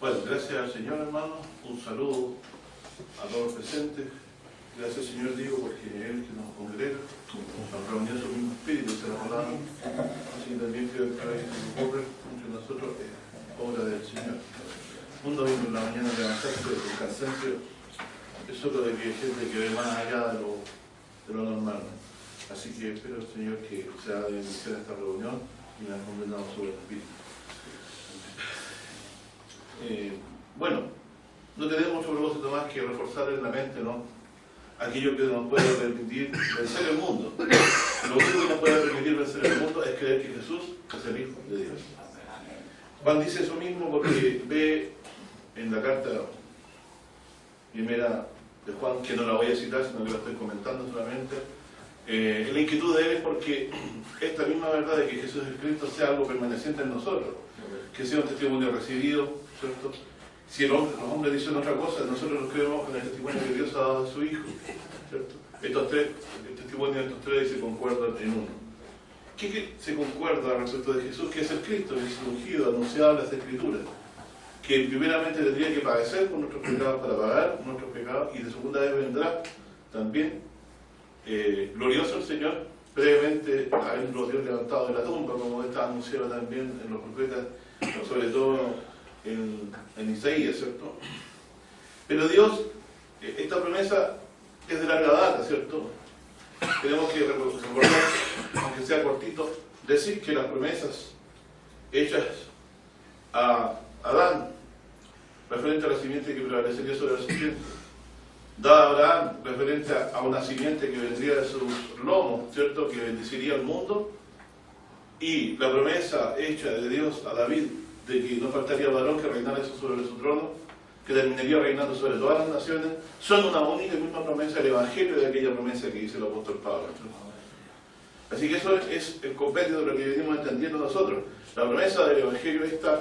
Bueno, gracias al Señor, hermano. Un saludo a todos los presentes. Gracias, Señor, digo, porque Él que nos congrega, nos reunió en su mismo espíritu, se nos hablaba. Así también creo que a veces ocurre entre nosotros obra del Señor. Un domingo en la mañana levantarse con cansancio es solo de que hay gente que ve más allá de lo normal. Así que espero, Señor, que sea de bendición esta reunión y la condenado sobre el espíritu. Bueno, no tenemos mucho propósito más que reforzar en la mente, ¿no?, aquello que nos puede permitir vencer el mundo. Lo único que nos puede permitir vencer el mundo es creer que Jesús es el Hijo de Dios. Juan dice eso mismo porque ve en la carta primera de Juan, que no la voy a citar, sino que la estoy comentando solamente, la inquietud de él es porque esta misma verdad de que Jesús es Cristo sea algo permaneciente en nosotros, que sea un testimonio recibido, ¿cierto? Si los hombres dicen otra cosa, nosotros nos creemos con el testimonio que Dios ha dado a su Hijo, ¿cierto? El testimonio de estos tres se concuerdan en uno. ¿Qué se concuerda respecto de Jesús? Que es el Cristo, el ungido, anunciado en las Escrituras, que primeramente tendría que padecer por nuestros pecados para pagar nuestros pecados, y de segunda vez vendrá también glorioso el Señor, previamente habiendo Dios levantado de la tumba, como está anunciado también en los profetas, sobre todo en Isaías, ¿cierto? Pero Dios, esta promesa es de larga data, ¿cierto? Tenemos que recordar, aunque sea cortito, decir que las promesas hechas a Adán, referente a la simiente que prevalecería sobre la serpiente, dada a Abraham, referente a una simiente que vendría de sus lomos, ¿cierto?, que bendeciría al mundo, y la promesa hecha de Dios a David, de que no faltaría varón que reinara sobre su trono, que terminaría reinando sobre todas las naciones, son una única y misma promesa del Evangelio, de aquella promesa que dice el apóstol Pablo. Así que eso es el compendio de lo que venimos entendiendo nosotros. La promesa del Evangelio está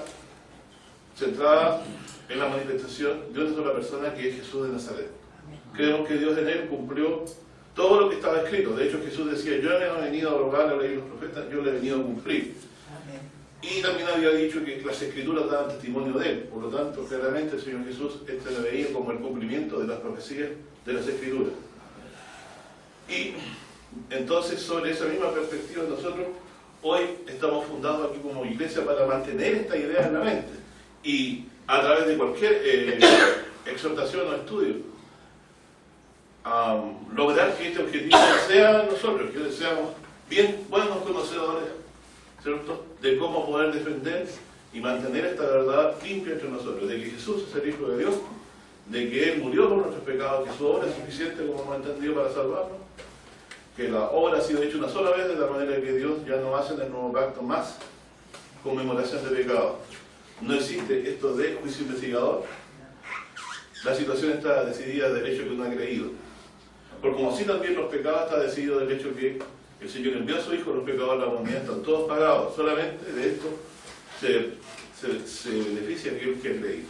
centrada en la manifestación de una sola persona, que es Jesús de Nazaret. Creemos que Dios en él cumplió todo lo que estaba escrito. De hecho, Jesús decía: yo no he venido a rogar a la ley de los profetas, yo le he venido a cumplir. Y también había dicho que las Escrituras daban testimonio de él. Por lo tanto, claramente el Señor Jesús lo veía como el cumplimiento de las profecías de las Escrituras. Y entonces, sobre esa misma perspectiva, nosotros hoy estamos fundados aquí como iglesia para mantener esta idea en la mente, y a través de cualquier exhortación o estudio lograr que este objetivo sea nosotros, que seamos bien buenos conocedores, ¿cierto?, de cómo poder defender y mantener esta verdad limpia entre nosotros, de que Jesús es el Hijo de Dios, de que Él murió por nuestros pecados, que su obra es suficiente, como hemos entendido, para salvarnos, que la obra ha sido hecha una sola vez, de la manera que Dios ya no hace en el nuevo pacto más conmemoración de pecados. No existe esto de juicio investigador. La situación está decidida del hecho que uno ha creído. Por como si también los pecados está decidido del hecho que el Señor envió a su Hijo, los pecados de la humanidad están todos pagados. Solamente de esto se beneficia aquel que ha creído.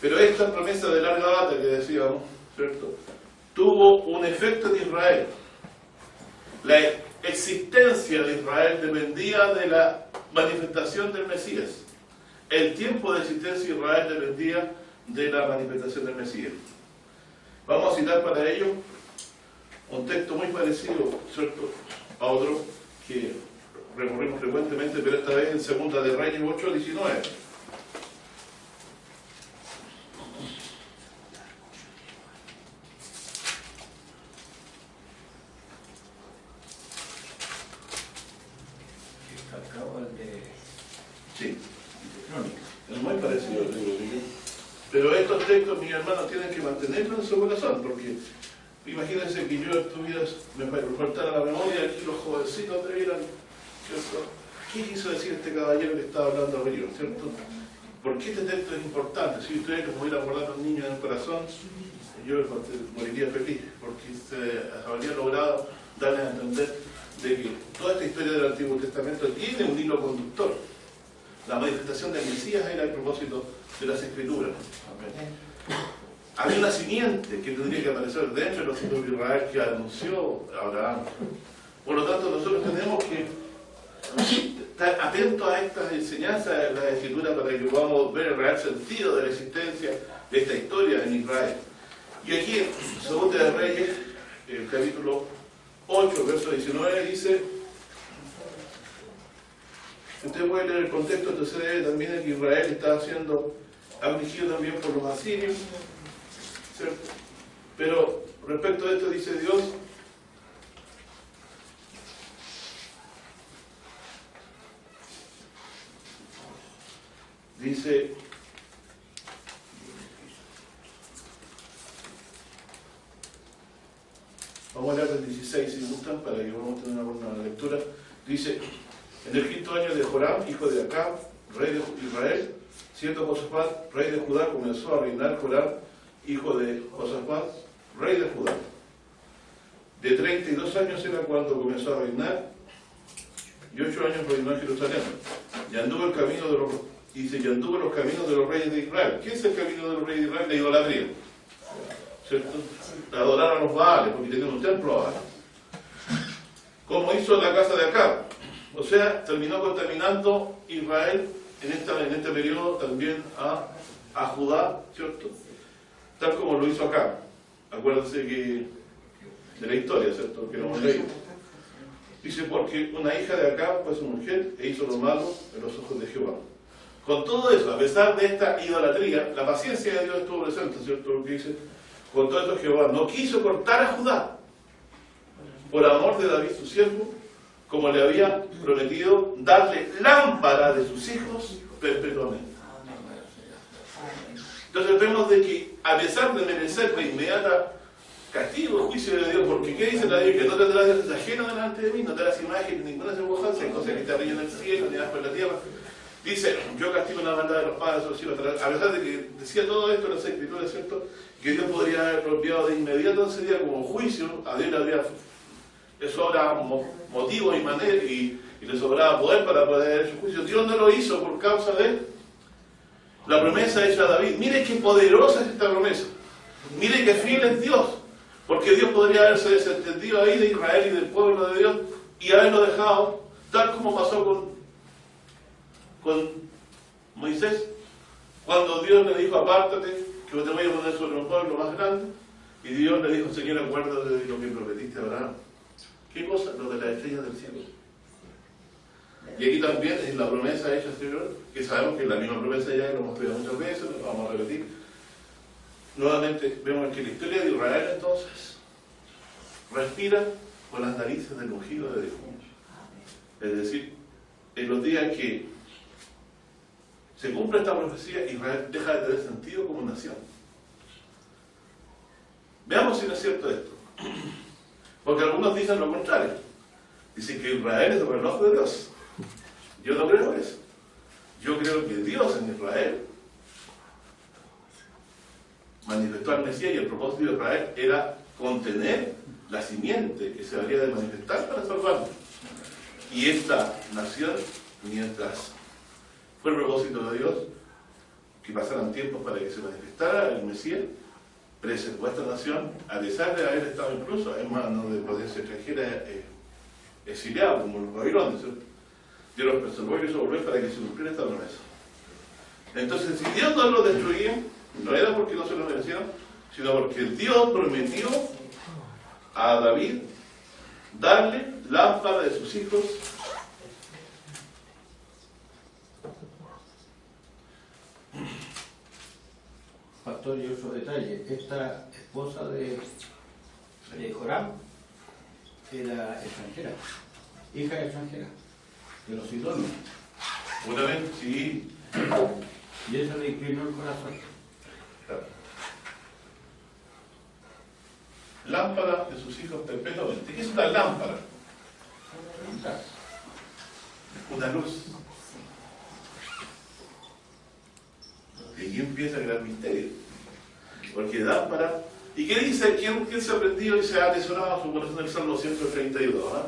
Pero esta promesa de larga data que decíamos, ¿cierto?, tuvo un efecto en Israel. La existencia de Israel dependía de la manifestación del Mesías. El tiempo de existencia de Israel dependía de la manifestación del Mesías. Vamos a citar para ello un texto muy parecido, ¿cierto?, a otro que recurrimos frecuentemente, pero esta vez en Segunda de Reyes 8:19. Sí, es muy parecido al libro de Dios. Pero estos textos, mis hermanos, tienen que mantenerlos en su corazón, porque imagínense que yo estuviera, me faltara la memoria, aquí los jovencitos debieran, ¿cierto?, ¿qué quiso decir este caballero que estaba hablando arriba?, ¿cierto? ¿Por qué este texto es importante? Si ustedes les pudieran guardar a un niño en el corazón, yo moriría feliz, porque se habría logrado darles a entender de que toda esta historia del Antiguo Testamento tiene un hilo conductor. La manifestación del Mesías era el propósito de las Escrituras. Había una simiente que tendría que aparecer dentro de los hijos de Israel, que anunció a Abraham. Por lo tanto, nosotros tenemos que estar atentos a estas enseñanzas de la Escritura para que podamos ver el real sentido de la existencia de esta historia en Israel. Y aquí en 2 de Reyes, el capítulo 8, verso 19, dice, usted puede leer el contexto, entonces ve también que Israel estaba siendo afligido también por los asirios, ¿cierto? Pero respecto a esto dice Dios, dice, vamos a leer del 16 si gustan, para que podamos tener una buena lectura. Dice, en el 5.º año de Joram, hijo de Acab, rey de Israel, siendo Josafat, rey de Judá, comenzó a reinar Joram, hijo de Josafat, rey de Judá. De 32 años era cuando comenzó a reinar, y 8 años reinó en Jerusalén. Y anduvo el camino de los, dice, y anduvo los caminos de los reyes de Israel. ¿Qué es el camino de los reyes de Israel? La idolatría, ¿cierto? Adorar a los Baales, porque tenían un templo a Baal. Como hizo la casa de Acab. O sea, terminó contaminando Israel en este periodo también a Judá, ¿cierto? Tal como lo hizo Acab. Acuérdense que de la historia, ¿cierto? Que no hemos leído. Dice, porque una hija de Acab fue su mujer e hizo lo malo en los ojos de Jehová. Con todo eso, a pesar de esta idolatría, la paciencia de Dios estuvo presente, ¿cierto? Lo que dice, con todo eso Jehová no quiso cortar a Judá por amor de David su siervo, como le había prometido darle lámpara de sus hijos perpetuamente. Entonces vemos de que a pesar de merecer la inmediata castigo, juicio de Dios, porque ¿qué dice la Biblia? No tendrás dioses ajenos delante de mí, no tendrás imagen ni ninguna semejanza, hay cosas que te ríen en el cielo, ni abajo en la tierra. Dice, yo castigo la maldad de los padres de los hijos, a pesar de que decía todo esto en las Escrituras, ¿cierto? Que Dios podría haber enviado de inmediato ese día como juicio, a Dios le sobraba motivo y manera y le sobraba poder para poder hacer su juicio. Dios no lo hizo por causa de la promesa hecha a David. Mire qué poderosa es esta promesa. Mire qué fiel es Dios. Porque Dios podría haberse desentendido ahí de Israel y del pueblo de Dios y haberlo dejado tal como pasó con Moisés, cuando Dios le dijo, apártate, que te voy a poner sobre un pueblo más grande, y Dios le dijo, Señor, acuérdate de lo que prometiste a Abraham. ¿Qué cosa? Lo de las estrellas del cielo. Y aquí también es la promesa hecha, Señor, que sabemos que es la misma promesa ya que lo hemos estudiado muchas veces, lo vamos a repetir. Nuevamente vemos que la historia de Israel entonces respira con las narices del ungido de Dios. Es decir, en los días que se cumple esta profecía, Israel deja de tener sentido como nación. Veamos si no es cierto esto. Porque algunos dicen lo contrario. Dicen que Israel es el reloj de Dios. Yo no creo eso. Yo creo que Dios en Israel manifestó al Mesías y el propósito de Israel era contener la simiente que se habría de manifestar para salvarnos. Y esta nación, mientras fue el propósito de Dios, que pasaran tiempos para que se manifestara el Mesías, preservó esta nación, a pesar de haber estado incluso en manos de potencia extranjera exiliados, como los babilonios. Dios los preservó y hizo volver para que se cumpliera esta promesa. Entonces, si Dios no lo destruía, no era porque no se lo merecieron, sino porque Dios prometió a David darle lámpara de sus hijos Pastor, y otro detalle, esta esposa de Joram era extranjera, hija extranjera, de los sidonios. Una vez, sí. Y eso le inclinó el corazón. Claro. Lámpara de sus hijos perpetuamente. ¿Qué es una lámpara? Una luz. Y aquí empieza el gran misterio. Porque lámpara. ¿Y qué dice? ¿Quién se ha aprendido y se ha atesorado su corazón en el Salmo 132? ¿Ah?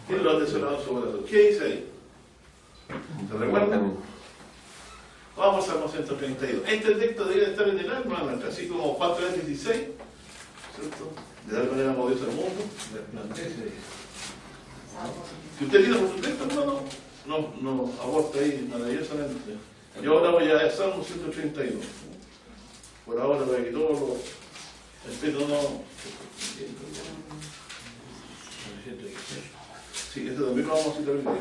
¿Quién lo ha atesorado en su corazón? ¿Qué dice ahí? ¿Se recuerdan? Vamos al Salmo 132. Este texto debe estar en el alma nuestra, así como Juan 3:16, ¿cierto? De tal manera amó Dios al mundo. Si usted tiene por su texto, hermano, no aborta ahí maravillosamente. Yo ahora voy a Salmo 132. Por ahora, para que todos los respeto no. Sí, este también lo vamos a citar hoy día.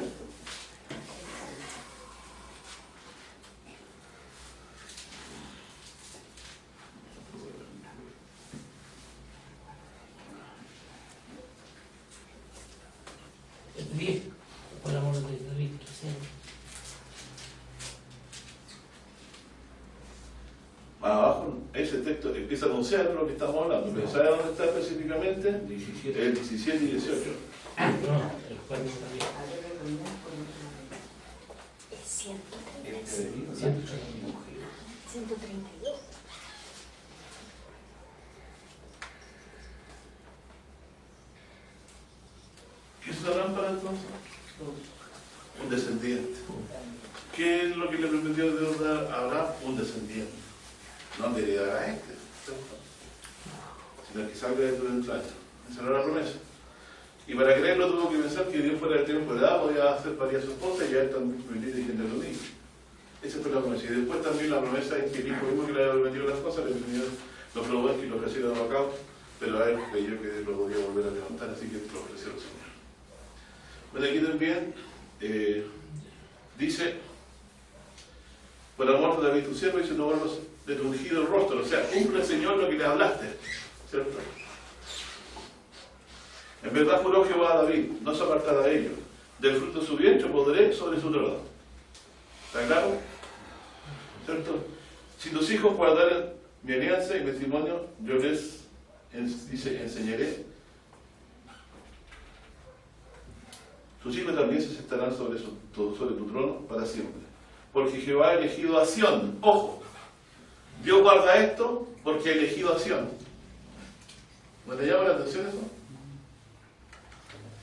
David, por amor de David, quisiera. Abajo, ese texto empieza a anunciar lo que estamos hablando, pero ¿sabe dónde está específicamente? 17. El 17 y 18. No, el cual no sabía. Es 132. 132. ¿Qué es una lámpara entonces? Un descendiente. ¿Qué es lo que le prometió Dios dar a Abraham? Un descendiente. No le heredará a este, sino que salga de tu entraña. Esa era la promesa. Y para creerlo tuvo que pensar que Dios fuera del tiempo de edad, podía hacer parir a su esposa y a él también permitir que los niños. Esa fue la promesa. Y después también la promesa es que el hijo mismo que le había prometido las cosas, el Señor lo probó y lo ofreció de holocausto, pero a él creyó que Dios lo podía volver a levantar, así que lo ofreció al Señor. Bueno, aquí también dice, por la muerte de David tu siervo, dice, no vuelvas de tu ungido el rostro, o sea, cumple, Señor, lo que le hablaste, ¿cierto? En verdad juró Jehová a David, no se apartará de ellos, del fruto de su vientre podré sobre su trono. ¿Está claro? ¿Cierto? Si tus hijos guardaren mi alianza y mi testimonio, yo les enseñaré. Tus hijos también se sentarán sobre tu trono para siempre. Porque Jehová ha elegido a Sión. Ojo, Dios guarda esto porque ha elegido a Sión. ¿No te llama la atención eso?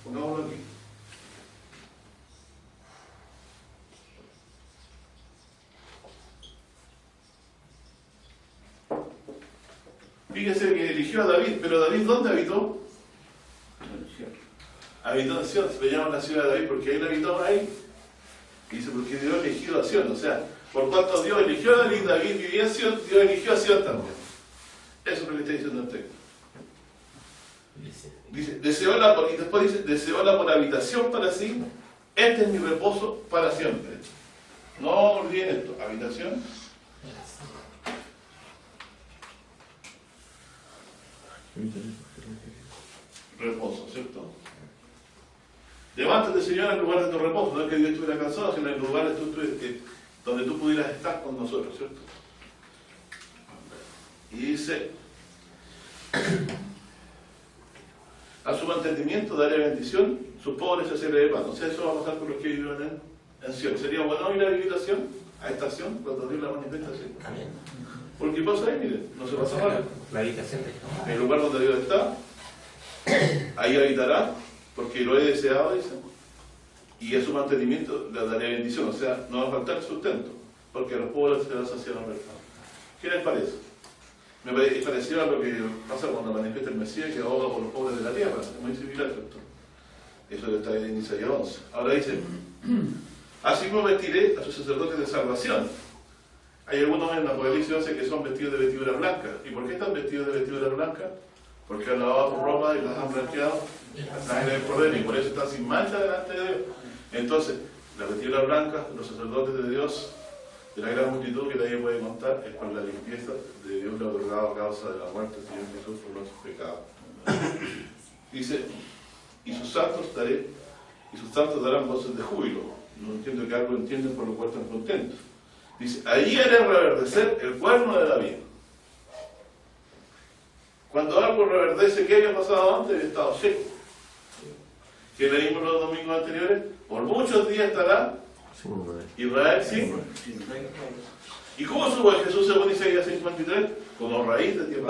Pongámoslo aquí. Fíjese que eligió a David, pero David ¿dónde habitó? Habitó en Sion, se le llama la ciudad de David porque él habitó ahí. Dice, porque Dios eligió a Sion, o sea, por cuanto Dios eligió a David, David vivía en Sion, Dios eligió a Sion también. Eso es lo que está diciendo el texto. Dice, y después dice, deseóla por habitación para sí, este es mi reposo para siempre. No olviden esto, habitación. Reposo, ¿cierto? Levántate, Señor, en el lugar de tu reposo. No es que Dios estuviera cansado, sino en el lugar donde tú pudieras estar con nosotros, ¿cierto? Y dice, a su mantenimiento daré bendición, sus pobres se seré de pan. O sea, eso va a pasar con los que viven en Sion. ¿Sería bueno ir a vivir a Sion, a esta Sion, cuando Dios la manifiesta así? Porque pasa ahí, miren, no se pasa mal. La habitación de Jehová. En el lugar donde Dios está, ahí habitará, porque lo he deseado, dice, y a su mantenimiento le daré bendición, o sea, no va a faltar sustento, porque a los pobres se les saciará el mercado. ¿Qué les parece? Me pareció a lo que pasa cuando manifiesta el Mesías, que aboga por los pobres de la tierra, es muy similar, ¿cierto? Eso está en Isaías 11. Ahora dice, así como vestiré a sus sacerdotes de salvación. Hay algunos en Apocalipsis 11 que son vestidos de vestidura blanca. ¿Y por qué están vestidos de vestidura blanca? Porque han lavado su ropa y las han blanqueado en el Cordero, y por eso están sin mancha delante de Dios. Entonces, la vestidura blanca, los sacerdotes de Dios, de la gran multitud que nadie puede contar, es por la limpieza de Dios le ha otorgado a causa de la muerte del Señor Jesús por nuestros pecados. Dice, y sus santos darán voces de júbilo. No entiendo que algo entienden por lo cual están contentos. Dice, allí haré reverdecer el cuerno de David. Cuando algo reverdece, ¿qué había pasado antes? Había estado seco. ¿Qué leímos los domingos anteriores? Por muchos días estará Israel sin. ¿Y cómo supo Jesús según Isaías 53? Como raíz de tierra.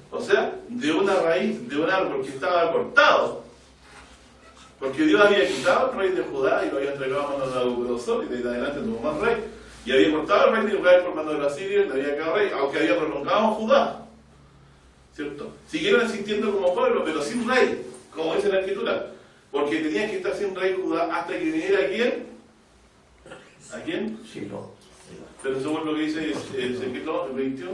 O sea, de una raíz, de un árbol que estaba cortado. Porque Dios había quitado al rey de Judá y lo había entregado a manos de Nabucodonosor, y de ahí en adelante tuvo más rey. Y había cortado al rey de Israel por mano de los asirios y le había quedado rey, aunque había prolongado a Judá. ¿Cierto? Siguieron existiendo como pueblo, pero sin rey, como dice la Escritura. Porque tenía que estar sin rey Judá hasta que viniera ¿quién? ¿A quién? Sí, no. Pero según lo que dice Ezequiel 21,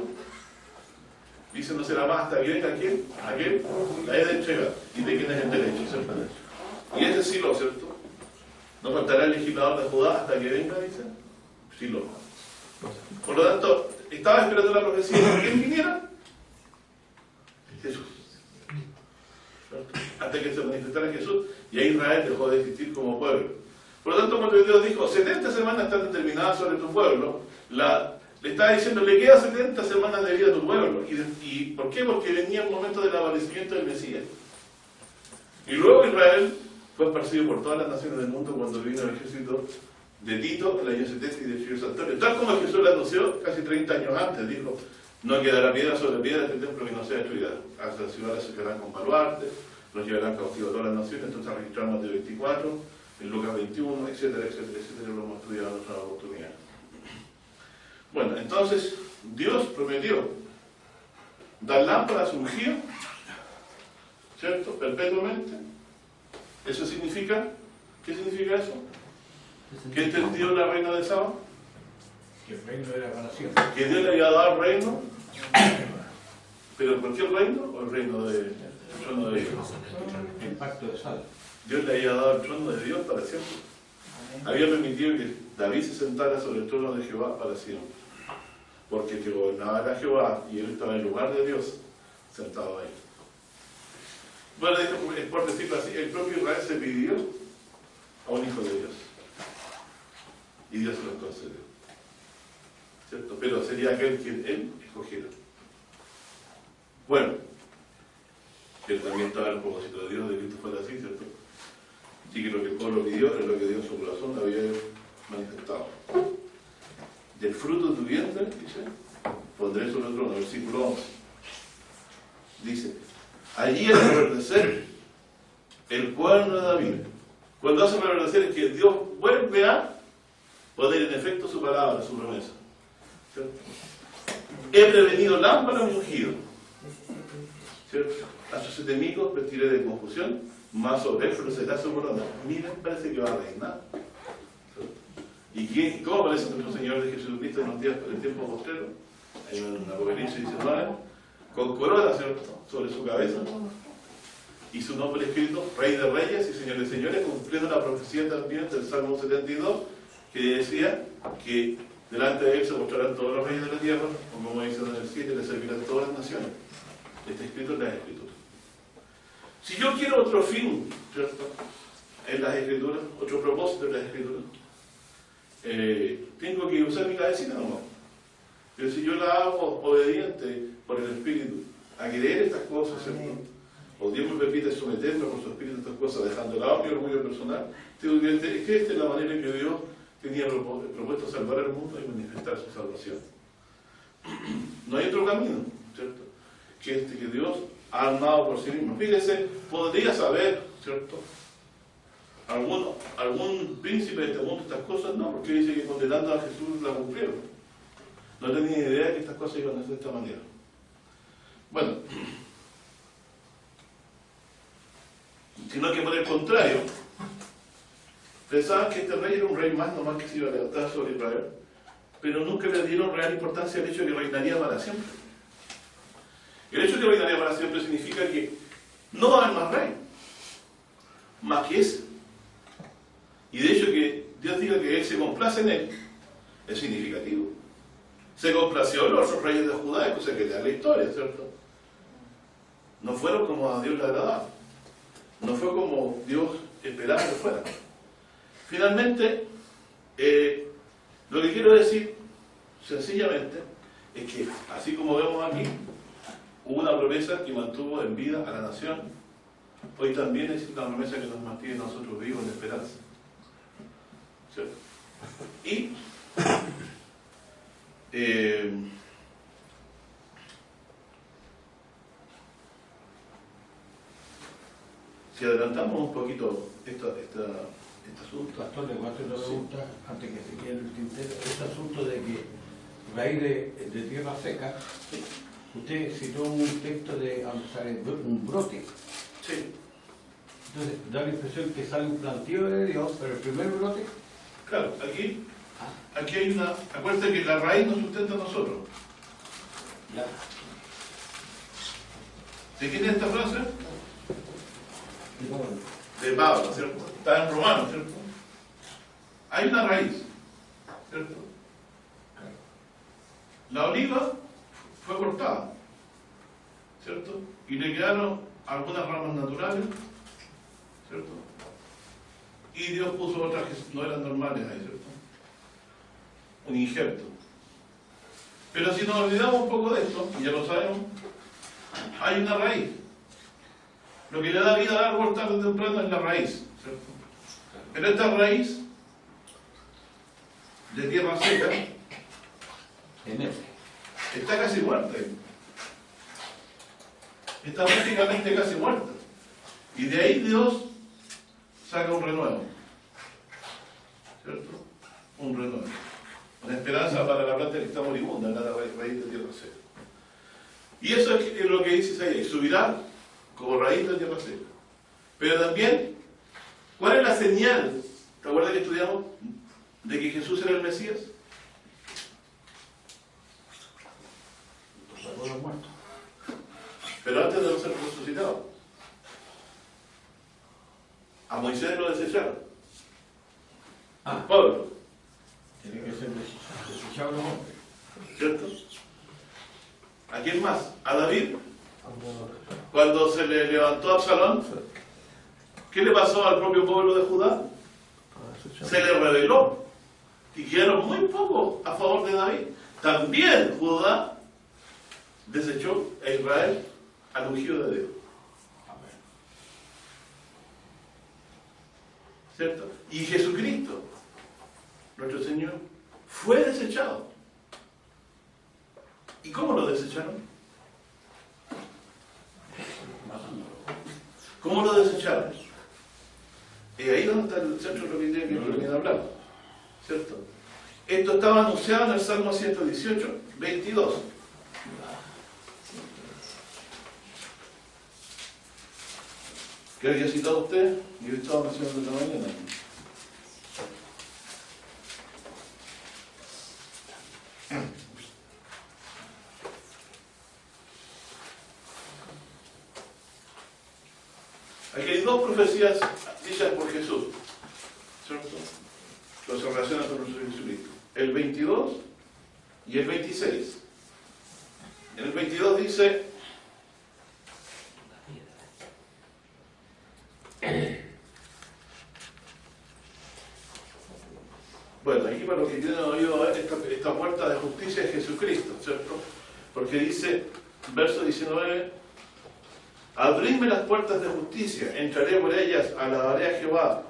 dice no será más hasta que venga ¿quién? Aquel, la he de entregar y de quién es el derecho, ¿cierto? Y ese es Silo, ¿cierto? No faltará el legislador de Judá hasta que venga, dice Silo. Por lo tanto, estaba esperando la profecía de quién viniera. Jesús. Hasta que se manifestara Jesús, y ahí Israel dejó de existir como pueblo. Por lo tanto, cuando Dios dijo 70 semanas están determinadas sobre tu pueblo, le estaba diciendo, le quedan 70 semanas de vida a tu pueblo. ¿Y por qué? Porque venía el momento del aparecimiento del Mesías. Y luego Israel fue esparcido por todas las naciones del mundo cuando vino el ejército de Tito en el año 70 y de Ciro Santorio. Tal como Jesús le anunció casi 30 años antes, dijo, no quedará piedra sobre piedra este templo que no sea destruida. Hasta las ciudades se quedarán con baluartes, los llevarán cautivos a todas las naciones. Entonces registraron Mateo 24, en Lucas 21, etcétera, etcétera, etcétera. Lo hemos estudiado en otra oportunidad. Bueno, entonces Dios prometió dar lámparas ungidas, ¿cierto? Perpetuamente. ¿Eso significa? ¿Qué significa eso? ¿Qué entendió la reina de Saba? Que el reino era para siempre. Que Dios le había dado el reino, pero ¿cualquier reino o el reino del trono de Dios? El pacto de sal. Dios le había dado el trono de Dios para siempre. Había permitido que David se sentara sobre el trono de Jehová para siempre. Porque el que gobernaba era Jehová y él estaba en lugar de Dios, sentado ahí. Bueno, es por decirlo así, el propio Israel se pidió a un hijo de Dios. Y Dios se lo concedió. ¿Cierto? Pero sería aquel quien él escogiera. Bueno, pero también estaba el propósito de Dios de que esto fuera así, ¿cierto? Así que lo que el pueblo pidió es lo que Dios en su corazón había manifestado. Del fruto de tu vientre, dice, pondré sobre el trono, versículo 11. Dice, allí hace reverdecer el cuerno de David. Cuando hace reverdecer es que Dios vuelve a poner en efecto su palabra, su promesa. ¿Cierto? He prevenido lámparas ungidas. ¿Cierto? A sus enemigos vestiré de confusión, más sobre él florecerá su corona. Miren, parece que va a reinar. ¿Y cómo aparece nuestro Señor de Jesucristo en los días del tiempo postrero? Hay un Apocalipsis 19, con corona, ¿cierto?, sobre su cabeza, y su nombre escrito, Rey de Reyes y Señor de Señores, cumpliendo la profecía también del Salmo 72, que decía que delante de él se mostrarán todos los reyes de la tierra, o como dice en el 7, le servirán todas las naciones. Está escrito en las Escrituras. Si yo quiero otro fin, ¿cierto?, en las Escrituras, otro propósito en las Escrituras, tengo que usar mi cabecita nomás. Pero si yo la hago obediente por el Espíritu a querer estas cosas, ¿cierto?, o Dios me permite someterme por su Espíritu a estas cosas, dejando de lado mi orgullo personal, tengo que entender que esta es la manera en que Dios tenía propuesto salvar al mundo y manifestar su salvación. No hay otro camino, ¿cierto?, que este que Dios ha armado por sí mismo. Fíjese, podría saber, ¿cierto?, algún príncipe de este mundo estas cosas, no, porque dice que condenando a Jesús la cumplieron. No tenía idea de que estas cosas iban a ser de esta manera. Bueno, sino que por el contrario, pensaban que este rey era un rey más, nomás que se iba a levantar sobre Israel, pero nunca le dieron real importancia al hecho de que reinaría para siempre. El hecho de que reinaría para siempre significa que no va a haber más rey, más que ese. Y de hecho que Dios diga que Él se complace en él, es significativo. Se complació en los otros reyes de Judá, cosa que le da la historia, ¿cierto? No fueron como a Dios le agradaba. No fue como Dios esperaba que fuera. Finalmente, lo que quiero decir, sencillamente, es que, así como vemos aquí, hubo una promesa que mantuvo en vida a la nación. Hoy también es una promesa que nos mantiene a nosotros vivos en esperanza. ¿Cierto? Y si adelantamos un poquito este asunto. Pastor, le voy a hacer una pregunta antes que se quede el tintero. Este asunto de que raíz de tierra seca, usted citó un texto de un brote. Sí. Entonces da la impresión que sale un plantío de Dios, pero el primer brote, Claro, aquí hay una... Acuérdate que la raíz nos sustenta a nosotros. ya, ¿De quién es esta frase? y bueno, De Pablo, ¿cierto? Está en Romanos, ¿cierto? Hay una raíz, ¿cierto? La oliva fue cortada, ¿cierto? Y le quedaron algunas ramas naturales, ¿cierto? Y Dios puso otras que no eran normales ahí, ¿cierto? Un injerto. Pero si nos olvidamos un poco de esto, y ya lo sabemos, hay una raíz. Lo que le da vida al árbol tarde o temprano es la raíz, ¿cierto? Pero esta raíz de tierra seca en él. está casi muerta. Está prácticamente casi muerta. Y de ahí Dios saca un renuevo. ¿Cierto? Un renuevo. Una esperanza para la planta que está moribunda, la raíz de tierra seca. Y eso es lo que dice Isaías, y subirá como raíz de tierra seca. Pero también, ¿cuál es la señal? ¿Te acuerdas que estudiamos de que Jesús era el Mesías? Los sacó de los muertos. Pero antes de no ser resucitado. A Moisés lo desecharon. Ah, Pablo, tiene que ser desechado los hombres. ¿cierto? ¿A quién más? A David. Cuando se le levantó Absalón, ¿qué le pasó al propio pueblo de Judá? Se le rebeló y quedaron muy pocos a favor de David. También Judá desechó a Israel al ungido de Dios. ¿Cierto? Y Jesucristo, nuestro Señor, fue desechado. ¿Y cómo lo desecharon? ¿Cómo lo desecharon? Y ahí donde está el centro de lo que viene a hablar. ¿Cierto? Esto estaba anunciado en el Salmo 118, 22. ¿Qué había citado usted? Yo estaba mencionando esta mañana. Aquí hay dos profecías dichas por Jesús, ¿cierto? Que se relacionan con nuestro Jesucristo. El 22 y el 26. En el 22 dice: bueno, aquí para los que tienen oído esta puerta de justicia es Jesucristo, ¿cierto? Porque dice, verso 19: abridme las puertas de justicia, entraré por ellas, alabaré a Jehová.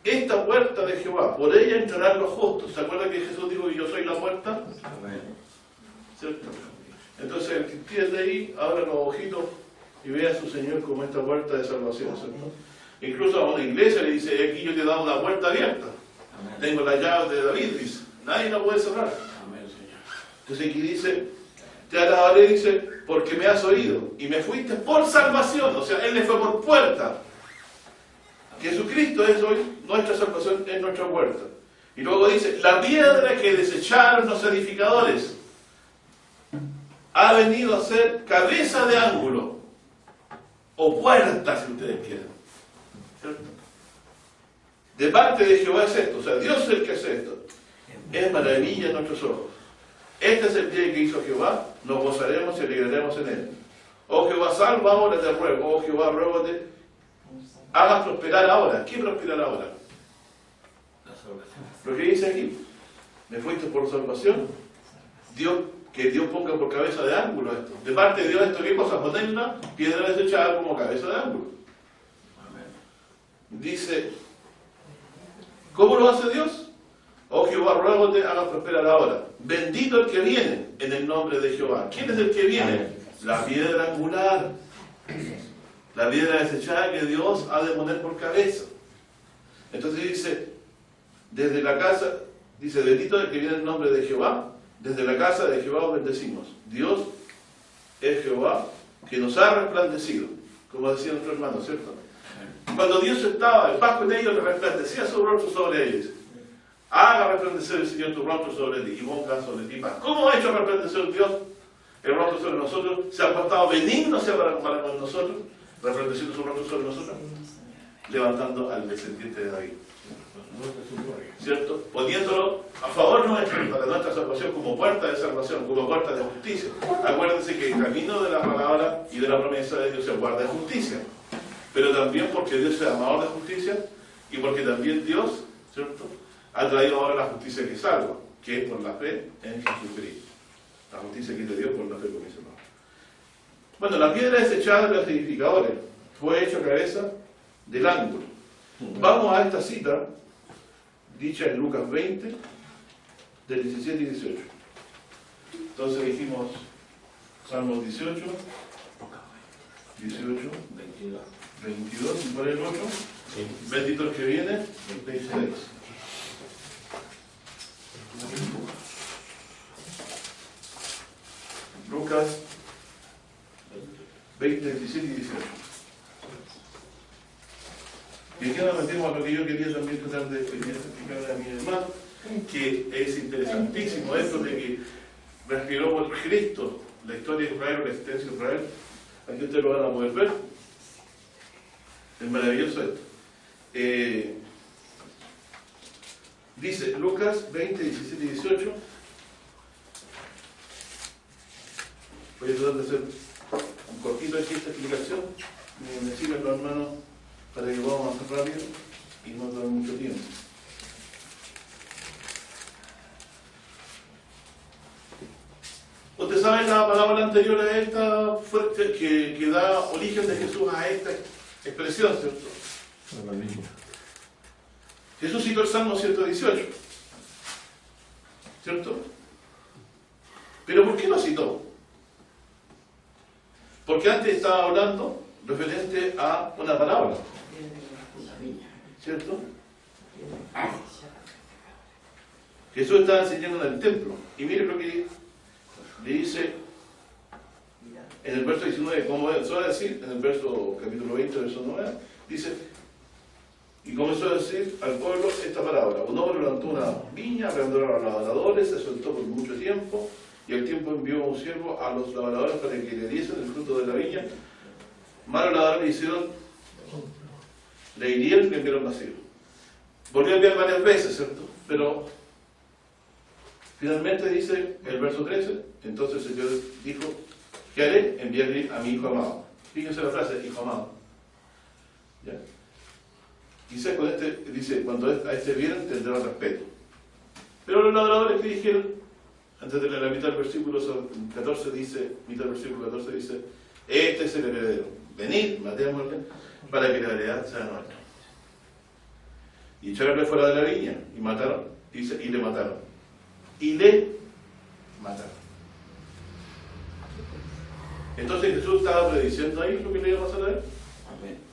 Esta puerta de Jehová, por ella entrarán los justos. ¿Se acuerdan que Jesús dijo que yo soy la puerta? ¿Cierto? Entonces el que entiende ahí, abra los ojitos y ve a su Señor como esta puerta de salvación, ¿cierto? Incluso a una iglesia le dice: aquí yo te he dado una puerta abierta. Tengo las llaves de David, dice. Nadie la puede cerrar. Entonces aquí dice: te alabaré, dice, porque me has oído y me fuiste por salvación. O sea, Él le fue por puerta. Jesucristo es hoy nuestra salvación, es nuestra puerta. Y luego dice: la piedra que desecharon los edificadores ha venido a ser cabeza de ángulo, o puerta, si ustedes quieren. ¿Cierto? De parte de Jehová es esto, o sea, Dios es el que hace esto. Es maravilla en nuestros ojos. Este es el día que hizo Jehová, nos gozaremos y alegraremos en él. Oh Jehová, salva ahora, te ruego. Oh Jehová, ruégote, hagas prosperar ahora. ¿Qué prosperar ahora? La salvación. Lo que dice aquí: me fuiste por salvación. Dios, que Dios ponga por cabeza de ángulo esto. De parte de Dios esto, ¿qué cosa? Ponerla, piedra desechada como cabeza de ángulo. Dice, ¿cómo lo hace Dios? Oh Jehová, ruégote, haga prosperar ahora. Bendito el que viene en el nombre de Jehová. ¿Quién es el que viene? La piedra angular. La piedra desechada que Dios ha de poner por cabeza. Entonces dice, desde la casa, dice, bendito el que viene en el nombre de Jehová. Desde la casa de Jehová os bendecimos. Dios es Jehová que nos ha resplandecido, como decía nuestro hermano, ¿cierto? Cuando Dios estaba en paz con ellos, le resplandecía su rostro sobre ellos. Haga resplandecer el Señor tu rostro sobre ti y ponga sobre ti paz. ¿Cómo ha hecho resplandecer Dios el rostro sobre nosotros? ¿Se ha portado benigno para con nosotros? Resplandeciendo su rostro sobre nosotros, levantando al descendiente de David, ¿cierto? Poniéndolo a favor nuestro, para nuestra salvación, como puerta de salvación, como puerta de justicia. Acuérdense que el camino de la palabra y de la promesa de Dios se guarda de justicia, pero también porque Dios es amador de justicia y porque también Dios, ¿cierto?, ha traído ahora la justicia que salva, que es por la fe en Jesucristo. La justicia que es de Dios por la fe, como dice Pablo. Bueno, la piedra desechada de los edificadores fue hecha cabeza del ángulo. Vamos a esta cita, dicha en Lucas 20, del 17 y 18. Entonces dijimos Salmos 18, 22, y por el otro, bendito el que viene, 26. Lucas 20, 17 y 18. Y aquí nos metemos a lo que yo quería también tratar de explicarle a mi hermano, que es interesantísimo esto de que respiró por Cristo la historia de Israel, la existencia de Israel. Aquí ustedes lo van a poder ver. Es maravilloso esto. Dice Lucas 20, 17 y 18. Voy a tratar de hacer un cortito aquí esta explicación. Me siguen los hermanos para que podamos hacer rápido y no dar mucho tiempo. Usted sabe la palabra anterior a esta fuerte que da origen de Jesús a esta expresión, ¿cierto? Jesús citó el Salmo 118, ¿cierto? Pero ¿por qué lo citó? Porque antes estaba hablando referente a una parábola, ¿cierto? Jesús estaba enseñando en el templo. Y mire lo que le dice en el verso 19, como comenzó a decir, en el verso capítulo 20, verso 9, dice, y comenzó a decir al pueblo esta parábola. Un hombre plantó una viña, arrendó a los labradores, se soltó por mucho tiempo, y al tiempo envió un siervo a los labradores para que le diesen el fruto de la viña. Malos labradores le hicieron, le hirieron y le enviaron vacío. Volvió a enviar varias veces, ¿cierto? Pero finalmente dice el verso 13, entonces el Señor dijo, ¿qué haré? Enviarle a mi hijo amado. Fíjense la frase, hijo amado. ¿Ya? Quizás con este, dice, cuando a este vieran tendrá respeto. Pero los labradores que dijeron, antes de la mitad del versículo 14 dice, este es el heredero. Venid, matémosle, para que la heredad sea nuestra. Y echaronle fuera de la viña, y mataron, dice, y le mataron. Y le mataron. Entonces Jesús estaba prediciendo ahí lo que le iba a pasar a él. Amén.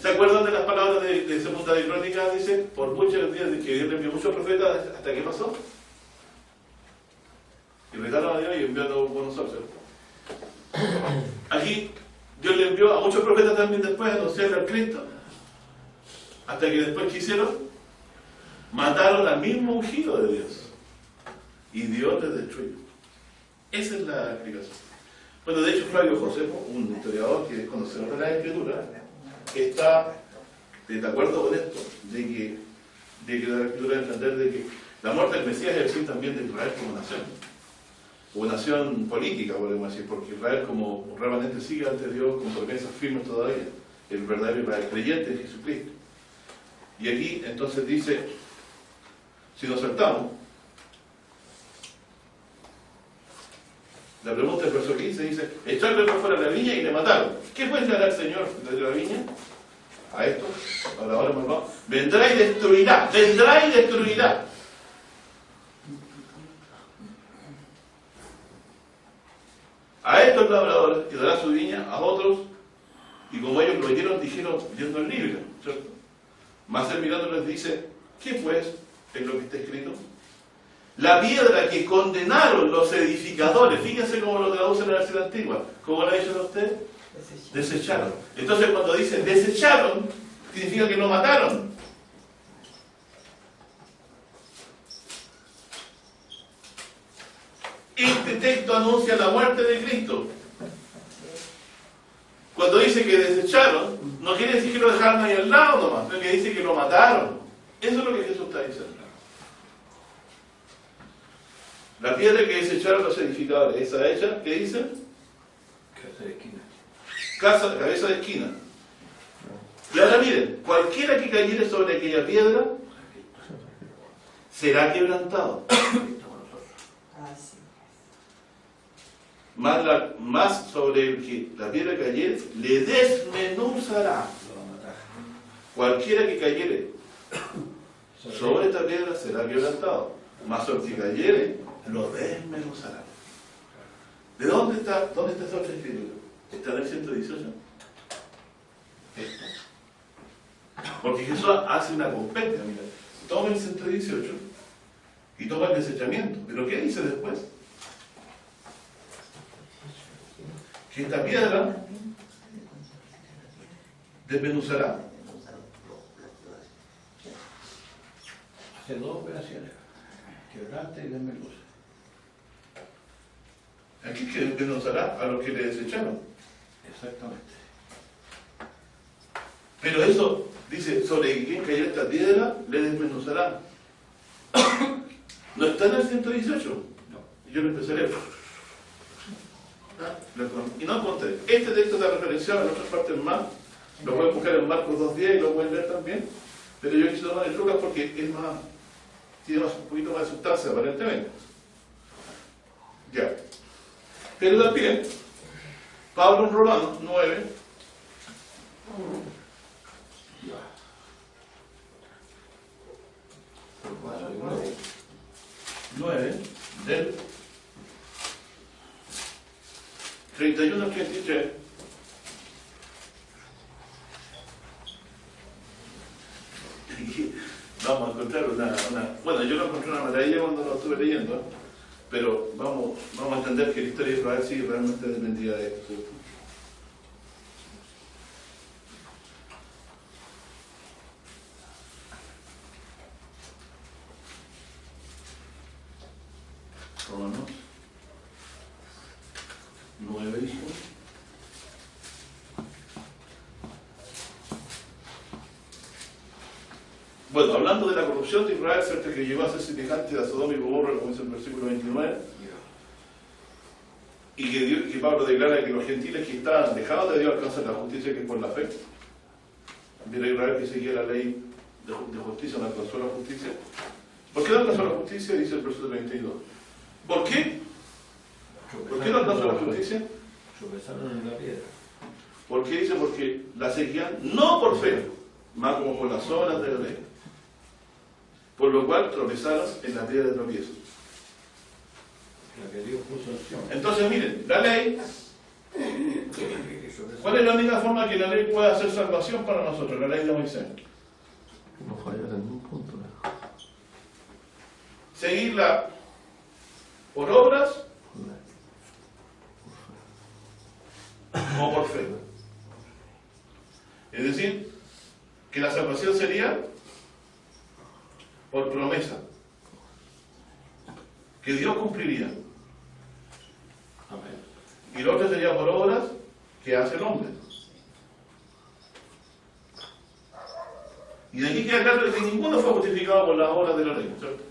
¿Se acuerdan de las palabras de Segunda de Crónicas? Dice, por muchos días que Dios le envió muchos profetas, ¿hasta qué pasó? Y retaron a Dios y envió a todos por nosotros. Aquí Dios le envió a muchos profetas también después a anunciarle al Cristo. Hasta que después ¿qué hicieron? Mataron al mismo ungido de Dios. Y Dios les destruyó. Esa es la explicación. Bueno, de hecho Flavio Josefo, un historiador que es conocedor de la Escritura, está de acuerdo con esto, de que la Escritura entender de que la muerte del Mesías es el fin también de Israel como nación política, podemos decir, porque Israel como remanente sigue ante Dios con promesas firmes todavía, el verdadero Israel creyente en Jesucristo. Y aquí entonces dice, si nos saltamos, la pregunta del verso 15 dice, echarle por fuera de la viña y le mataron. ¿Qué puede declarar el Señor desde la viña? A esto, ahora vamos, vendrá y destruirá, vendrá y destruirá. A estos labradores y dará su viña a otros, y como ellos lo oyeron, dijeron, viendo el libro, ¿cierto? Mas él mirando les dice, ¿qué pues es lo que está escrito? La piedra que condenaron los edificadores, fíjense cómo lo traduce en la versión antigua. ¿Cómo lo ha dicho usted? Desecharon. Entonces cuando dicen desecharon, significa que lo mataron. Este texto anuncia la muerte de Cristo. Cuando dice que desecharon, no quiere decir que lo dejaron ahí al lado nomás, sino que dice que lo mataron. Eso es lo que Jesús está diciendo. La piedra que desecharon los edificadores, esa hecha, ¿qué dice? Casa de esquina. Cabeza de esquina. Y ahora miren, cualquiera que cayere sobre aquella piedra será quebrantado. Más sobre el que la piedra cayere, le desmenuzará. Cualquiera que cayere sobre esta piedra será quebrantado. Más sobre el que cayere, lo desmenuzará. ¿De dónde está esa otra escritura? ¿Está en el 118? Porque Jesús hace una competencia, mira. Toma el 118 y toma el desechamiento. ¿Pero qué dice después? Que esta piedra desmenuzará. Hace dos operaciones. Quebrante y desmenuza. Aquí que desmenuzará a los que le desecharon. Exactamente. Pero eso dice, sobre quien cayó esta piedra, le desmenuzará. ¿No está en el 118? No. Yo lo empecé a leer. Y no encontré. Este texto está referenciado en otras partes más. Lo pueden buscar en Marcos 2.10 y lo pueden leer también. Pero yo quise tomar en Lucas porque es más, tiene un poquito más de sustancia aparentemente. Ya. Pero también, Pablo en Romanos 9. 9 del 31 al 33. Vamos a encontrar bueno, yo lo encontré una maravilla cuando lo estuve leyendo, pero vamos a entender que la historia de Israel sí realmente dependía de esto. Romanos 9, dijo. Bueno, hablando de la corrupción de Israel, ¿cierto? Que llegó a ser semejante a Sodoma y Gomorra, como dice el versículo 29, y que Pablo declara que los gentiles que estaban dejados de Dios alcanzan la justicia que es por la fe. Mira, Israel que seguía la ley de justicia no alcanzó la justicia. ¿Por qué no alcanzó la justicia? Dice el versículo 32. ¿Por qué? ¿Por qué no alcanzó la justicia? Tropezaron en la piedra. ¿Por qué? Dice porque la seguían no por fe, más como por las obras de la ley. Por lo cual tropezaron en la piedra de tropiezo. La que Dios puso encima. Entonces miren, la ley, ¿cuál es la única forma que la ley pueda hacer salvación para nosotros? La ley de Moisés. No fallar en ningún punto. Seguirla por obras o por fe. Es decir, que la salvación sería por promesa, que Dios cumpliría. Y lo otro sería por obras que hace el hombre. Y de aquí queda claro que ninguno fue justificado por las obras de la ley, ¿cierto?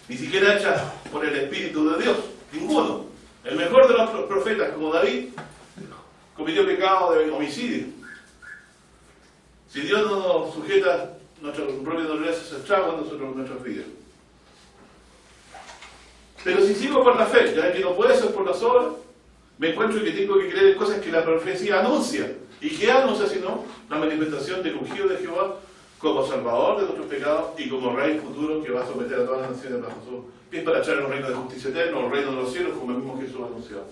Ni siquiera hecha por el Espíritu de Dios, ninguno. El mejor de los profetas, como David, cometió pecado de homicidio. Si Dios no nos sujeta nuestra propia naturaleza, se estraga nuestras vidas. Pero si sigo por la fe, ya que no puede ser por las obras, me encuentro que tengo que creer en cosas que la profecía anuncia. ¿Y qué anuncia sino? La manifestación del ungido de Jehová como salvador de nuestros pecados y como rey futuro que va a someter a todas las naciones bajo su pies para echar el reino de justicia eterna, el reino de los cielos, como el mismo Jesús anunció.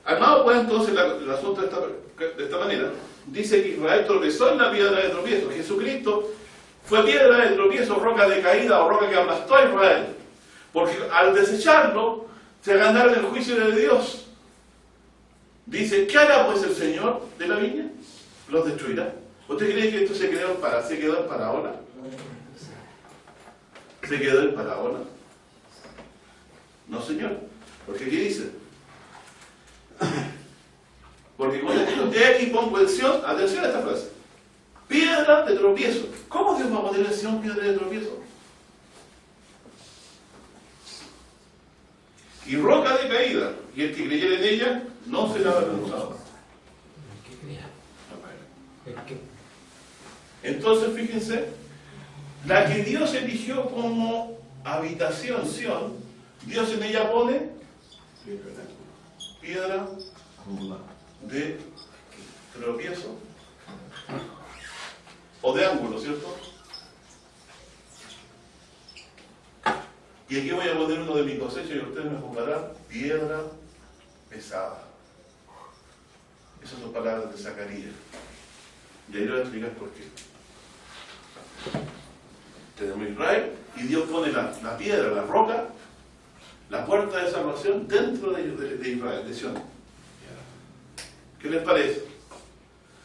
Armado pues entonces el asunto de esta manera, dice que Israel tropezó en la piedra de tropiezo. Jesucristo fue piedra de tropiezo, roca de caída o roca que aplastó a Israel. Porque al desecharlo, se ganaron el juicio de Dios. Dice, ¿qué hará pues el Señor de la viña? Los destruirá. ¿Usted cree que esto se quedó en parábola? ¿Se quedó en parábola? No, señor. Porque aquí dice, porque como le digo, de aquí pongo en Sion, atención a esta frase, piedra de tropiezo. ¿Cómo Dios va a poner en Sion piedra de tropiezo? Y roca de caída, y el que creyera en ella no será avergonzado. El que crea. El que... Entonces, fíjense, la que Dios eligió como habitación, Sion, Dios en ella pone piedra de tropiezo o de ángulo, ¿cierto? Y aquí voy a poner uno de mi cosecha y ustedes me juzgarán piedra pesada. Esas son palabras de Zacarías. Y ahí lo voy a explicar por qué. Tenemos Israel y Dios pone la piedra, la roca, la puerta de salvación dentro de Israel, de Sion. ¿Qué les parece?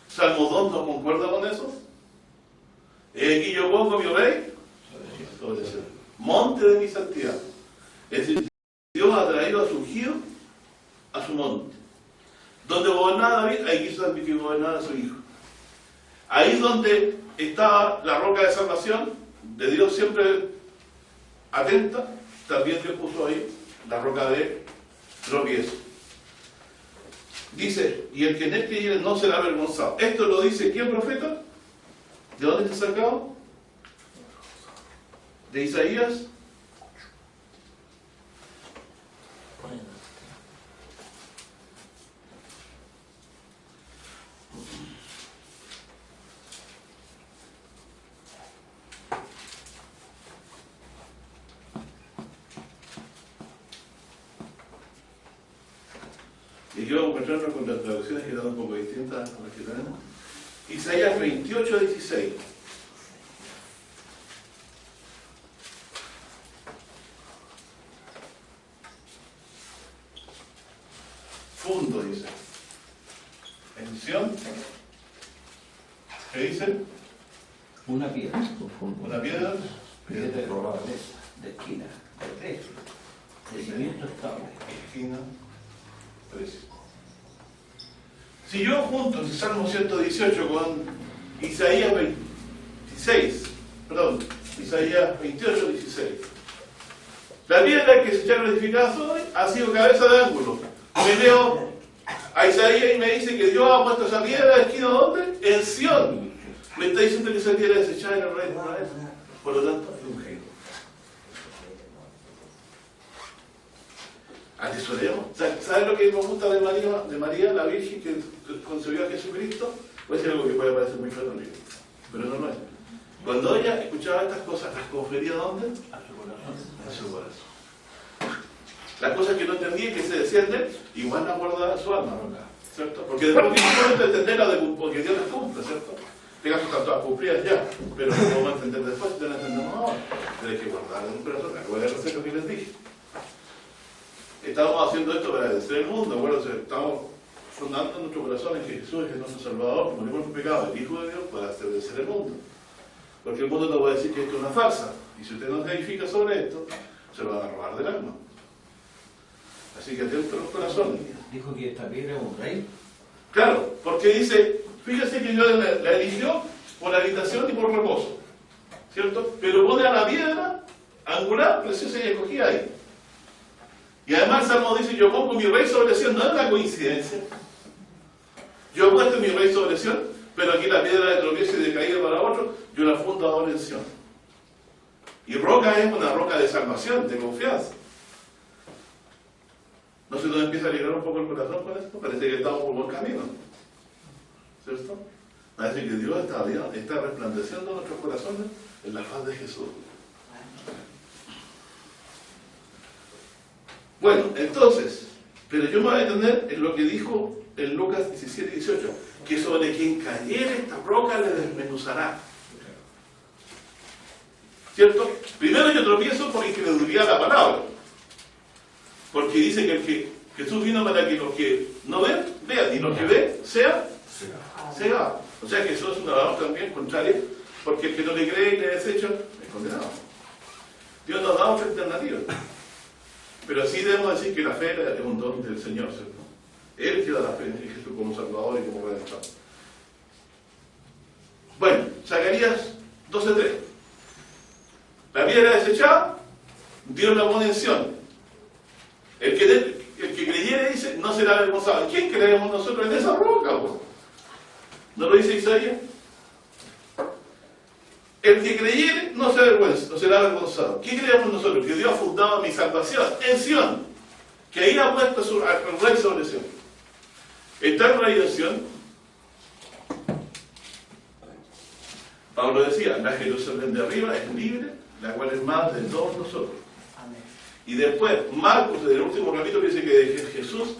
Salmo 2 no concuerda con eso. Aquí yo pongo mi rey sobre Sion, monte de mi santidad. Es decir, Dios ha traído a su ungido a su monte. Donde gobernaba David, ahí quiso que gobernara a su hijo. Ahí donde estaba la roca de salvación, de Dios siempre atenta, también Dios puso ahí la roca de tropiezo. Dice, y el que en él creyere no será avergonzado. Esto lo dice ¿quién, profeta? ¿De dónde está sacado? ¿De Isaías? Y yo voy a encontrarnos con las traducciones que eran un poco distintas a las que tenemos. Isaías 28, 16. Fundo, dice. En Sion, ¿qué dice? Una piedra. Una piedra. Piedra de esquina, de precio, de cimiento estable. Esquina, precio. Si yo junto el Salmo 118 con Isaías 28, 16. La piedra que se echaron edificadas hoy ha sido cabeza de ángulo. Me leo a Isaías y me dice que Dios ha puesto esa piedra de esquina ¿dónde? En Sion. Me está diciendo que esa piedra es echada en el rey de Israel. Por lo tanto, es ungido. Atesoremos. ¿Sabes lo que me gusta de María, la Virgen que concebió a Jesucristo? Puede ser algo que puede parecer muy católico, pero no lo es. Cuando ella escuchaba estas cosas, ¿las confería dónde? A su corazón. A su corazón. Las cosas que no entendía que se decían de él, igual las guardaba en su alma, ¿cierto? Porque después tiene un momento de entenderla porque Dios las cumple, ¿cierto? Este caso están todas cumplidas ya, pero no vamos a entender después, ya no entendemos ahora. Pero hay que guardarlas en un corazón. Recuerden el receta que les dije. Estamos haciendo esto para vencer el mundo, bueno, estamos fundando en nuestro corazón en que Jesús es nuestro Salvador, que murió por su pecado, el Hijo de Dios, para hacer vencer el mundo. Porque el mundo nos va a decir que esto es una farsa, y si usted no se edifica sobre esto, se lo van a robar del alma. Así que atento a los corazones. Dijo que esta piedra es un rey. Claro, porque dice, fíjese que Dios la eligió por habitación y por reposo, ¿cierto? Pero pone a la piedra angular, preciosa y escogida ahí. Y además el Salmo dice, yo pongo mi rey sobre Sion, no es una coincidencia. Yo he puesto mi rey sobre Sion, pero aquí la piedra de tropiezo y de caída para otro, yo la fundo ahora en Sion. Y roca es una roca de salvación, de confianza. ¿No se nos empieza a alegrar un poco el corazón con esto? Parece que estamos por buen camino, ¿cierto? Parece que Dios está resplandeciendo nuestros corazones en la faz de Jesús. Bueno, entonces, pero yo me voy a detener en lo que dijo en Lucas 17, 18, que sobre quien cayere esta roca le desmenuzará. ¿cierto? Primero yo tropiezo por incredulidad a la palabra, porque dice que Jesús vino para que los que no ven, vean, y los que ven, sean cegados. O sea que eso es una labor también contraria, porque el que no le cree y le desecha es condenado. Dios nos da otra alternativa. Pero sí debemos decir que la fe es un don del Señor, ¿cierto? Él que da la fe en Jesús como Salvador y como Redentor. Bueno, Zacarías 12:3. La piedra desechada, Dios la pone en Sión. El que creyere, dice, no será avergonzado. ¿En quién creemos nosotros? En esa roca, ¿no? ¿No lo dice Isaías? El que creyere no se avergüenza, no será avergonzado. ¿Qué creemos nosotros? Que Dios ha fundado mi salvación en Sión, que ahí ha puesto al rey sobre Sión. Está el rey de Sión. Pablo decía, la Jerusalén de arriba es libre, la cual es más de todos nosotros. Y después, Marcos, en el último capítulo, dice que Jesús,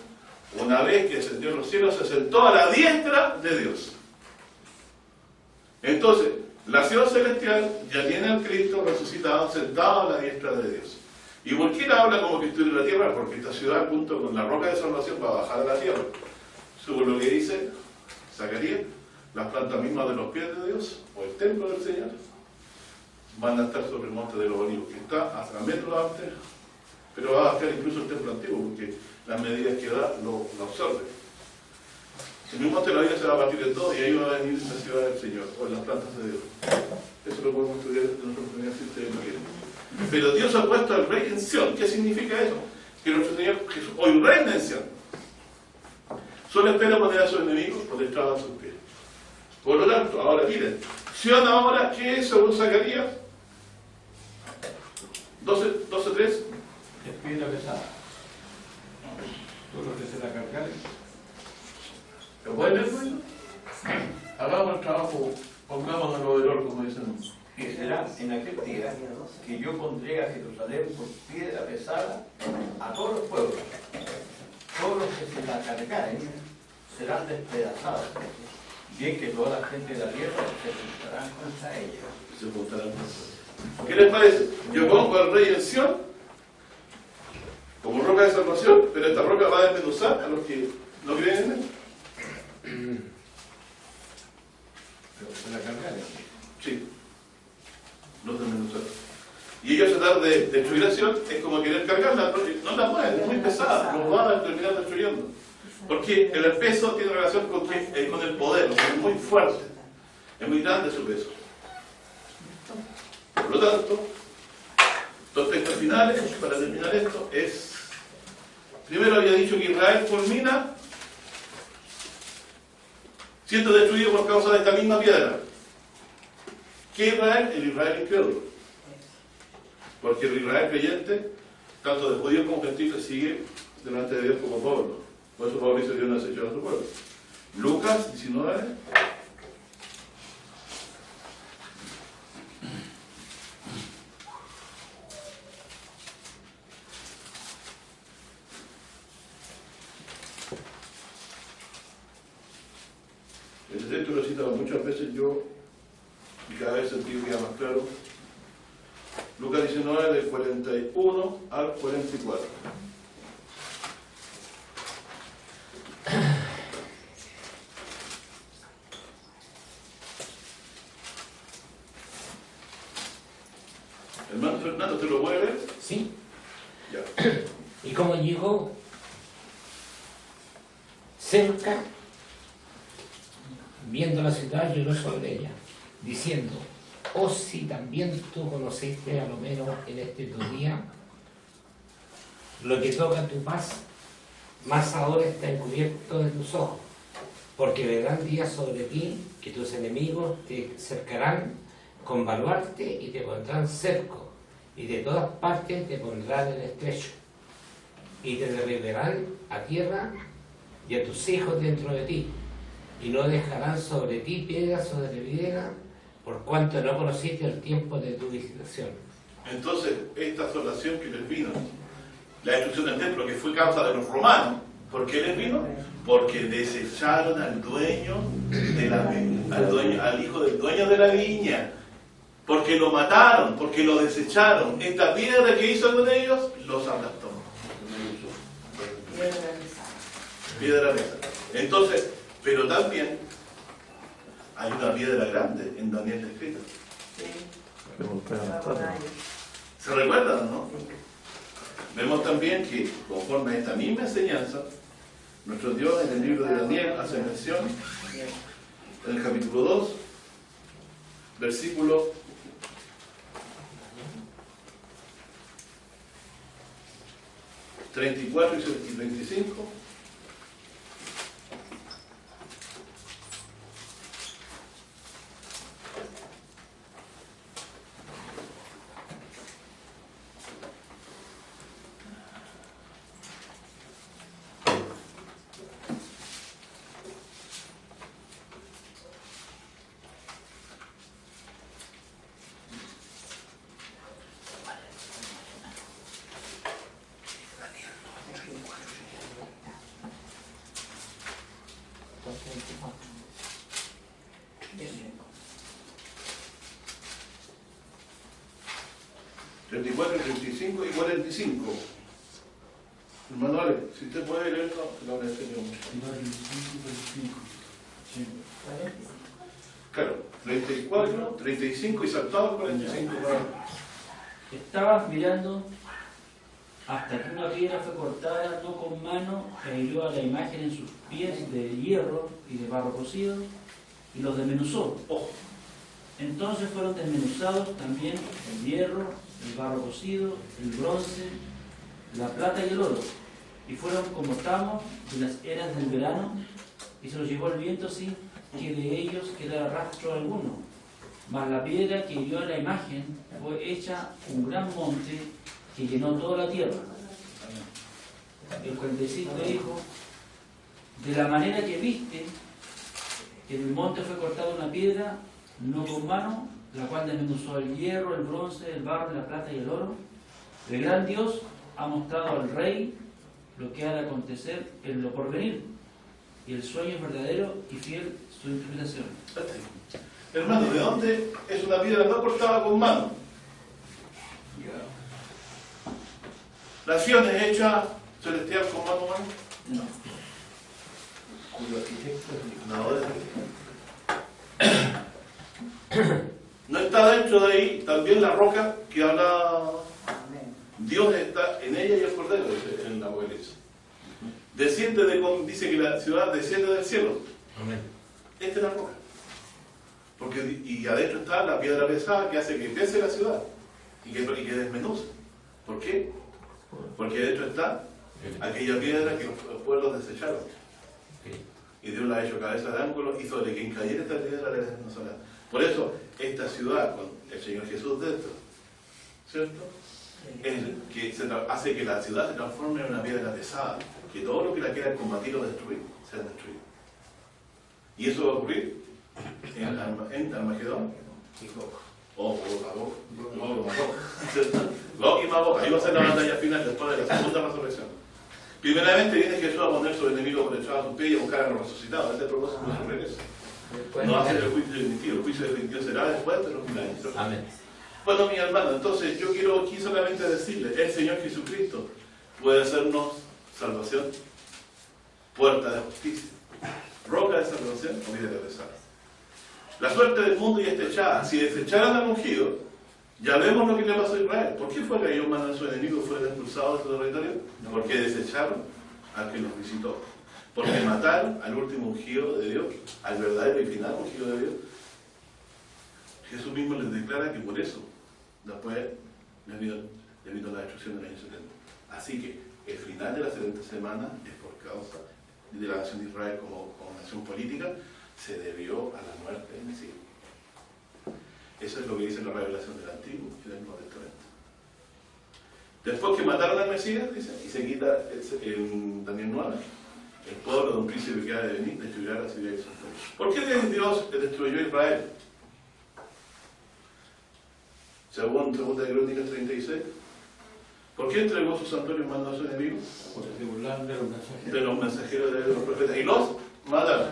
una vez que ascendió a los cielos, se sentó a la diestra de Dios. Entonces, la ciudad celestial ya tiene al Cristo resucitado, sentado a la diestra de Dios. ¿Y por qué la habla como que estuviera en la tierra? Porque esta ciudad, junto con la roca de salvación, va a bajar a la tierra. Según lo que dice Zacarías, las plantas mismas de los pies de Dios, o el templo del Señor, van a estar sobre el monte de los Olivos, que está a metros antes, pero va a estar incluso el templo antiguo, porque las medidas que da lo absorben. En un monte de la vida se va a partir de todo y ahí va a venir la ciudad del Señor, o en las plantas de Dios. Eso lo podemos estudiar en nuestra oportunidad si ustedes lo quieren. Pero Dios ha puesto al rey en Sión. ¿Qué significa eso? Que nuestro Señor Jesús hoy reina en Sión. Solo espera poner a sus enemigos por detrás de sus pies. Por lo tanto, ahora miren, Sión ahora, ¿qué es según Zacarías? 12:3. Es piedra pesada. Todo lo que se la cargare. ¿Lo pueden ver? Hagamos el trabajo, pongamos a lo del oro, como dicen. Que será en aquel día que yo pondré a Jerusalén por piedra pesada a todos los pueblos. Todos los que se la cargaren serán despedazados. Bien que toda la gente de la tierra se juntarán contra ella. Se juntarán. ¿Qué les parece? Yo pongo al rey en Sión como roca de salvación, pero esta roca va a desmenuzar a los que no creen en él. Pero se la cargaren. Sí, los desmenuzar. Y ellos tratar de destruir a Sión es como querer cargarla, no la pueden, es muy pesada, los van a terminar destruyendo. Porque el peso tiene relación con el poder, es muy fuerte, es muy grande su peso. Por lo tanto, dos textos finales, para terminar esto, es, primero había dicho que Israel culmina siendo destruido por causa de esta misma piedra. ¿Qué Israel? El Israel incrédulo. Porque el Israel creyente, tanto de judíos como gentiles, sigue delante de Dios como pueblo. Por eso Pablo dice que Dios no desechó a su pueblo. Lucas 19. Este texto lo he citado muchas veces yo y cada vez sentí que queda más claro. Lucas 19, del 41 al 44. Hermano Fernando, ¿te lo puede ver? Sí. Ya. Y como llegó cerca, viendo la ciudad, lloró sobre ella, diciendo: oh, si también tú conociste a lo menos en este tu día lo que toca tu paz, más ahora está encubierto de tus ojos, porque vendrán días sobre ti que tus enemigos te cercarán con baluarte y te pondrán cerco, y de todas partes te pondrán en estrecho, y te derribarán a tierra y a tus hijos dentro de ti, y no dejarán sobre ti piedra sobre piedra, por cuanto no conociste el tiempo de tu visitación. Entonces, esta asolación que les vino, la destrucción del templo, que fue causa de los romanos, ¿por qué les vino? Porque desecharon al dueño de al hijo del dueño de la viña. porque lo mataron, porque lo desecharon. Esta piedra que hizo con ellos, los aplastó. Piedra pesada. Entonces, pero también hay una piedra grande en Daniel escrita. Que golpea la estatua. ¿Se recuerdan, no? Vemos también que, conforme a esta misma enseñanza, nuestro Dios en el libro de Daniel hace mención, en el capítulo 2, versículo 34 y 35. y 35 y 45. Hermano Ale, si usted puede leerlo, lo agradecería mucho. Claro, 34, 35 y saltado 45. Estabas mirando hasta que una piedra fue cortada no con mano e hirió a la imagen en sus pies de hierro y de barro cocido y los desmenuzó. Ojo. Entonces fueron desmenuzados también el hierro, el barro cocido, el bronce, la plata y el oro, y fueron como tamos de las eras del verano, y se los llevó el viento sin que de ellos quedara rastro alguno. Mas la piedra que hirió a la imagen fue hecha un gran monte que llenó toda la tierra. El 45 dijo: de la manera que viste que en el monte fue cortada una piedra, no con mano, la cual desmenuzó el hierro, el bronce, el barro, la plata y el oro, el gran Dios ha mostrado al rey lo que ha de acontecer en lo porvenir, y el sueño es verdadero y fiel su interpretación. Hermano, ¿de dónde es una piedra no cortada con mano? ¿Nación es hecha celestial con mano humana? No. Cuyo arquitecto es No está dentro de ahí también la roca que habla. Dios está en ella y el cordero, dice en la Apocalipsis. Desciende dice que la ciudad desciende del cielo. Amén. Esta es la roca. Y adentro está la piedra pesada que hace que pese la ciudad y que desmenuce. ¿Por qué? Porque adentro está aquella piedra que los pueblos desecharon. Y Dios la ha hecho cabeza de ángulo, y sobre quien cayera esta piedra le desmenuzará. Por eso, esta ciudad, con el Señor Jesús dentro, ¿cierto? Es que hace que la ciudad se transforme en una piedra pesada, que todo lo que la quiera combatir o destruir, sea destruido. Y eso va a ocurrir en Armagedón y Gog. Gog y Magog. Ahí va a ser la batalla final después de la segunda resurrección. Primeramente viene Jesús a poner su enemigo por echado a sus pies y a buscar a los resucitados. Este es el propósito de su regreso. No va a ser el juicio definitivo. El juicio definitivo será después de los 1000 años. Amén. Bueno, mi hermano, entonces yo quiero aquí solamente decirle, el Señor Jesucristo puede hacernos salvación, puerta de justicia, roca de salvación o piedra pesada. La suerte del mundo ya está echada. Si desecharan al ungido, ya vemos lo que le pasó a Israel. ¿Por qué fue que ellos mandan a su enemigo fuera expulsados de su territorio? Porque desecharon al que los visitó. Porque mataron al último ungido de Dios, al verdadero y final ungido de Dios. Jesús mismo les declara que por eso después le vino la destrucción del año 70. Así que el final de la 70 semana es por causa de la nación de Israel como nación política, se debió a la muerte del Mesías. Eso es lo que dice la revelación del Antiguo y del Nuevo Testamento. Después que mataron al Mesías, dice, y se quita en Daniel 9, el pueblo de un príncipe que ha de venir destruirá la ciudad y el santuario. ¿Por qué Dios destruyó a Israel? Según 2 Crónicas 36. ¿Por qué entregó su santuario y mandó a sus enemigos? porque se burlaron de los mensajeros. De los mensajeros de los profetas. Y los mataron.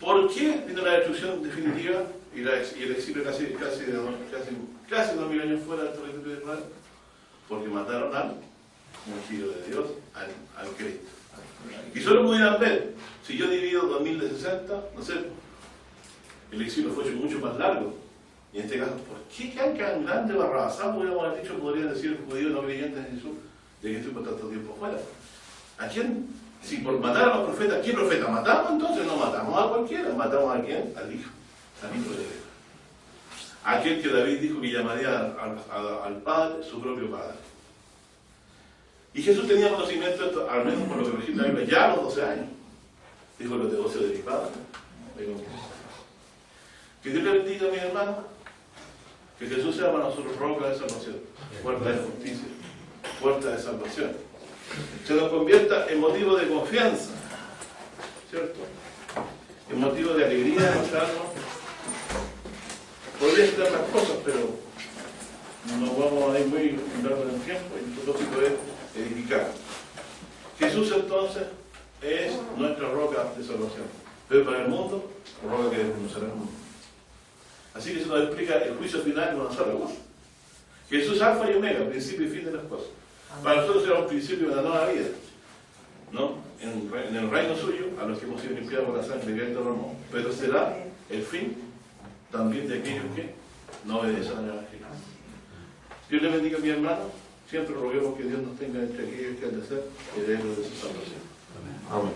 ¿Por qué vino la destrucción definitiva? y el exilio casi 2000 años fuera del territorio de Israel, porque mataron al ungido de Dios, al Cristo. Y solo pudieran ver, si yo divido 2000 de 60, no sé, el exilio fue mucho más largo. Y en este caso, ¿por qué tan grande barrabasá? Podríamos haber dicho, podrían decir el judío no creyente en Jesús, de que estoy por tanto tiempo fuera. ¿A quién? Si por matar a los profetas, ¿qué profeta matamos? Entonces no matamos a cualquiera, matamos a quién? Al Hijo, al Hijo de Dios. Aquel que David dijo que llamaría al Padre su propio Padre. Y Jesús tenía conocimiento de esto, al menos por lo que registra la Biblia, ya a los 12 años. Dijo los negocios de mi Padre. Que Dios le bendiga, mis hermanos. Que Jesús sea para nosotros roca de salvación, puerta de justicia, puerta de salvación. Se nos convierta en motivo de confianza, ¿cierto? En motivo de alegría de mostrarnos. Podría estar las cosas, pero no vamos a ir muy largo en el tiempo y el propósito es edificar. Jesús entonces es nuestra roca de salvación, pero para el mundo, roca que desconocerá el mundo. Así que se nos explica el juicio final de una sola cosa. Jesús es alfa y omega, principio y fin de las cosas. Para nosotros será un principio de una nueva vida, ¿no? En el reino suyo, a los que hemos sido limpiados por la sangre que Él derramó, pero será el fin también de aquellos que no obedecen al Evangelio. Dios le bendiga a mi hermano, siempre roguemos que Dios nos tenga entre aquellos que han de ser herederos de su salvación. Amén.